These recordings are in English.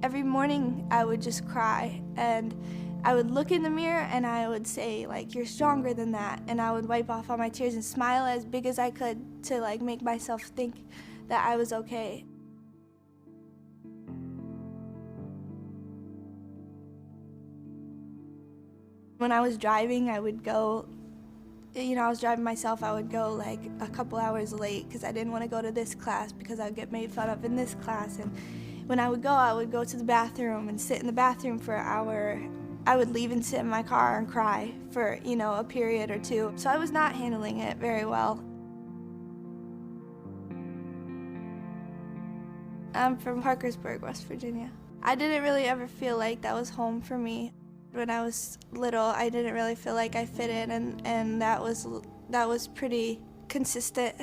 Every morning I would just cry, and I would look in the mirror and I would say, like, you're stronger than that. And I would wipe off all my tears and smile as big as I could to like make myself think that I was okay. When I was driving, I would go, I was driving myself, I would go like a couple hours late because I didn't want to go to this class because I would get made fun of in this class. And when I would go to the bathroom and sit in the bathroom for an hour. I would leave and sit in my car and cry for, a period or two. So I was not handling it very well. I'm from Parkersburg, West Virginia. I didn't really ever feel like that was home for me. When I was little, I didn't really feel like I fit in, and that was pretty consistent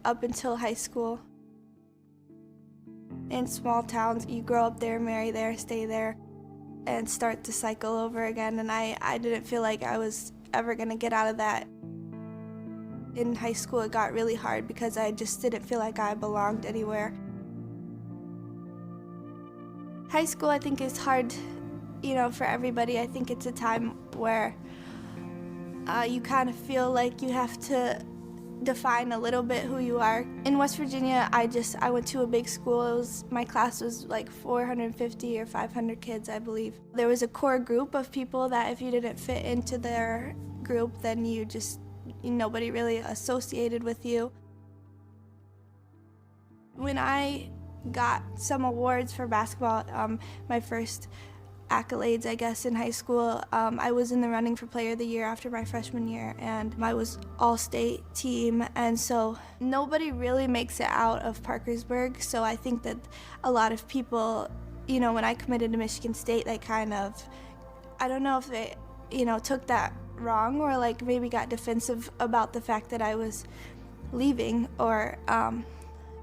up until high school. In small towns, you grow up there, marry there, stay there, and start the cycle over again, and I didn't feel like I was ever gonna get out of that. In high school, it got really hard because I just didn't feel like I belonged anywhere. High school, I think, is hard, for everybody. I think it's a time where you kind of feel like you have to define a little bit who you are. In West Virginia, I went to a big school. My class was like 450 or 500 kids, I believe. There was a core group of people that if you didn't fit into their group, then nobody really associated with you. When I got some awards for basketball, my first accolades, I guess, in high school, I was in the running for Player of the Year after my freshman year, and I was all-state team, and so nobody really makes it out of Parkersburg. So I think that a lot of people, when I committed to Michigan State, they kind of, I don't know if they, took that wrong or like maybe got defensive about the fact that I was leaving, or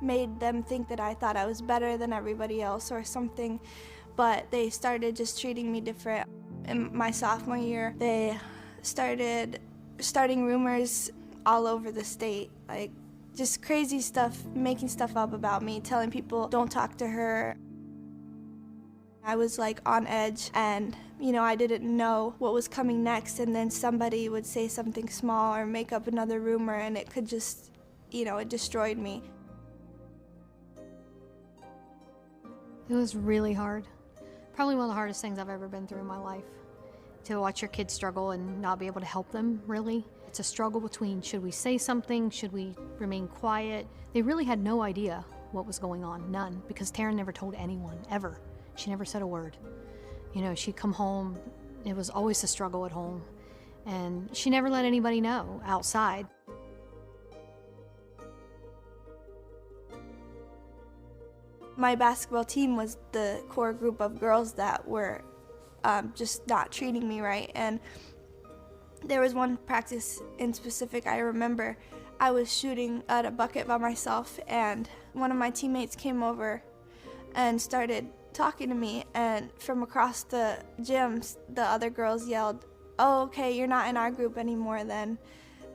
made them think that I thought I was better than everybody else or something. But they started just treating me different. In my sophomore year, they started starting rumors all over the state, like just crazy stuff, making stuff up about me, telling people don't talk to her. I was like on edge, and I didn't know what was coming next, and then somebody would say something small or make up another rumor, and it could just, it destroyed me. It was really hard. Probably one of the hardest things I've ever been through in my life. To watch your kids struggle and not be able to help them, really. It's a struggle between, should we say something, should we remain quiet? They really had no idea what was going on, none, because Taryn never told anyone, ever. She never said a word. She'd come home, it was always a struggle at home, and she never let anybody know outside. My basketball team was the core group of girls that were just not treating me right. And there was one practice in specific I remember. I was shooting at a bucket by myself, and one of my teammates came over and started talking to me, and from across the gym, the other girls yelled, "Oh, okay, you're not in our group anymore then,"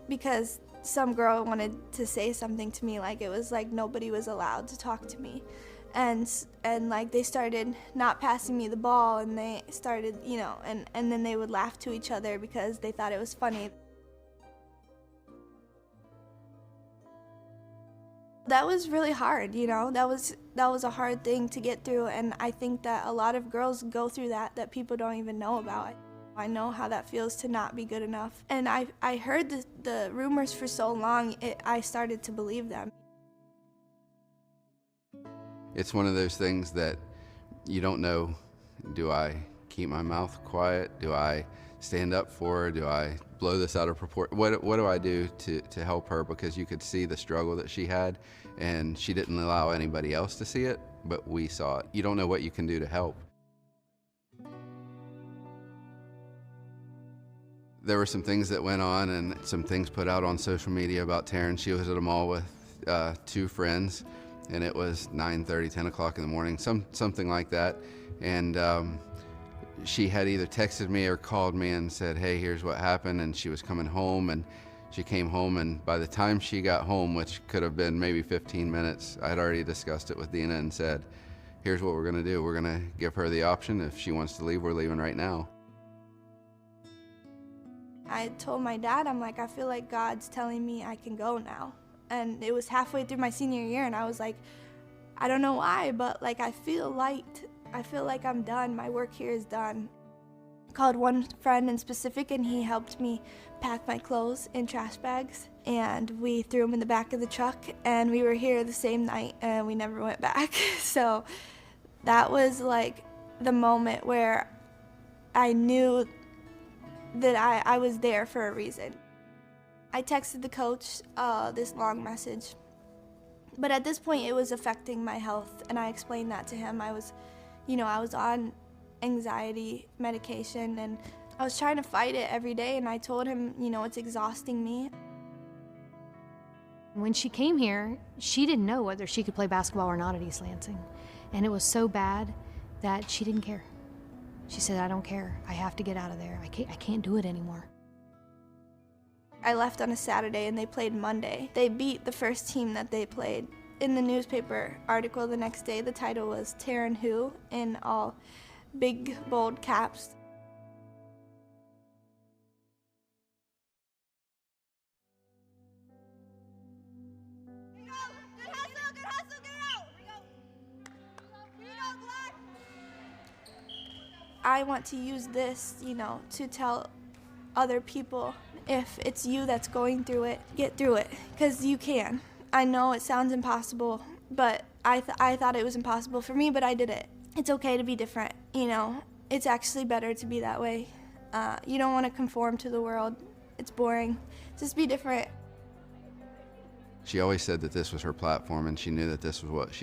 because some girl wanted to say something to me, like it was like nobody was allowed to talk to me. And like they started not passing me the ball, and they started, and then they would laugh to each other because they thought it was funny. That was really hard, that was a hard thing to get through, and I think that a lot of girls go through that people don't even know about. I know how that feels to not be good enough. And I heard the rumors for so long, I started to believe them. It's one of those things that you don't know, do I keep my mouth quiet? Do I stand up for her? Do I blow this out of proportion? What do I do to help her? Because you could see the struggle that she had, and she didn't allow anybody else to see it, but we saw it. You don't know what you can do to help. There were some things that went on and some things put out on social media about Taryn. She was at a mall with two friends, and it was 9:30, 10 o'clock in the morning, something like that. And she had either texted me or called me and said, "Hey, here's what happened," and she was coming home, and she came home, and by the time she got home, which could have been maybe 15 minutes, I had already discussed it with Dina and said, here's what we're going to do. We're going to give her the option. If she wants to leave, we're leaving right now. I told my dad, I'm like, I feel like God's telling me I can go now. And it was halfway through my senior year, and I was like, I don't know why, but like I feel light. I feel like I'm done. My work here is done. I called one friend in specific, and he helped me pack my clothes in trash bags, and we threw them in the back of the truck, and we were here the same night, and we never went back. So that was like the moment where I knew that I was there for a reason. I texted the coach this long message, but at this point it was affecting my health, and I explained that to him. I was on anxiety medication, and I was trying to fight it every day, and I told him, it's exhausting me. When she came here, she didn't know whether she could play basketball or not at East Lansing, and it was so bad that she didn't care. She said, I don't care. I have to get out of there. I can't do it anymore. I left on a Saturday, and they played Monday. They beat the first team that they played. In the newspaper article the next day, the title was Taryn Who in all big, bold caps. I want to use this, to tell other people, if it's you that's going through it, get through it, because you can. I know it sounds impossible, but I thought it was impossible for me, but I did it. It's okay to be different, It's actually better to be that way. You don't want to conform to the world. It's boring. Just be different. She always said that this was her platform, and she knew that this was what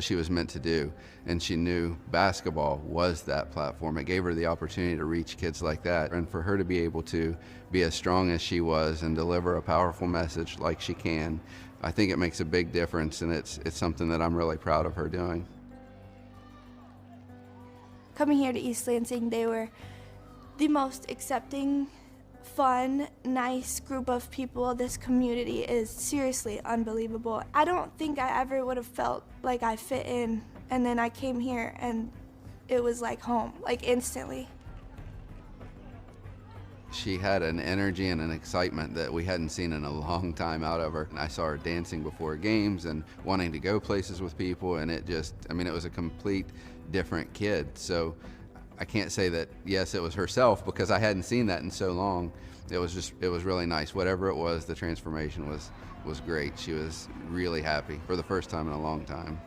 she was meant to do, and she knew basketball was that platform. It gave her the opportunity to reach kids like that, and for her to be able to be as strong as she was and deliver a powerful message like she can, I think it makes a big difference, and it's something that I'm really proud of her doing. Coming here to East Lansing, they were the most accepting, fun, nice group of people. This community is seriously unbelievable. I don't think I ever would have felt like I fit in, and then I came here and it was like home, like instantly. She had an energy and an excitement that we hadn't seen in a long time out of her. I saw her dancing before games and wanting to go places with people, and it was a complete different kid. So I can't say that, yes, it was herself, because I hadn't seen that in so long. It was really nice. Whatever it was, the transformation was great. She was really happy for the first time in a long time.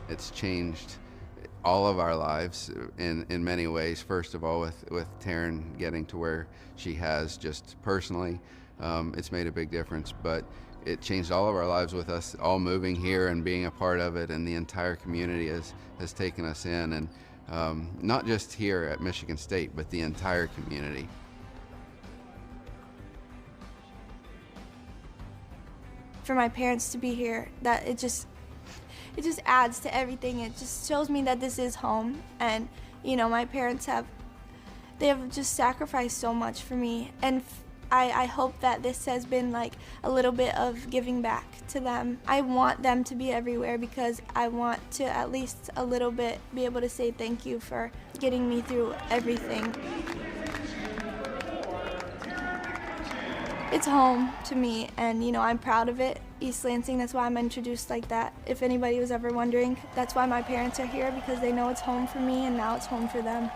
It's changed all of our lives in many ways. First of all, with Taryn getting to where she has just personally, it's made a big difference, but it changed all of our lives with us all moving here and being a part of it, and the entire community has taken us in, and not just here at Michigan State, but the entire community. For my parents to be here, that it just adds to everything. It just shows me that this is home, and my parents have just sacrificed so much for me, and I hope that this has been like a little bit of giving back to them. I want them to be everywhere, because I want to at least a little bit be able to say thank you for getting me through everything. It's home to me, and I'm proud of it. East Lansing, that's why I'm introduced like that. If anybody was ever wondering, that's why my parents are here, because they know it's home for me, and now it's home for them.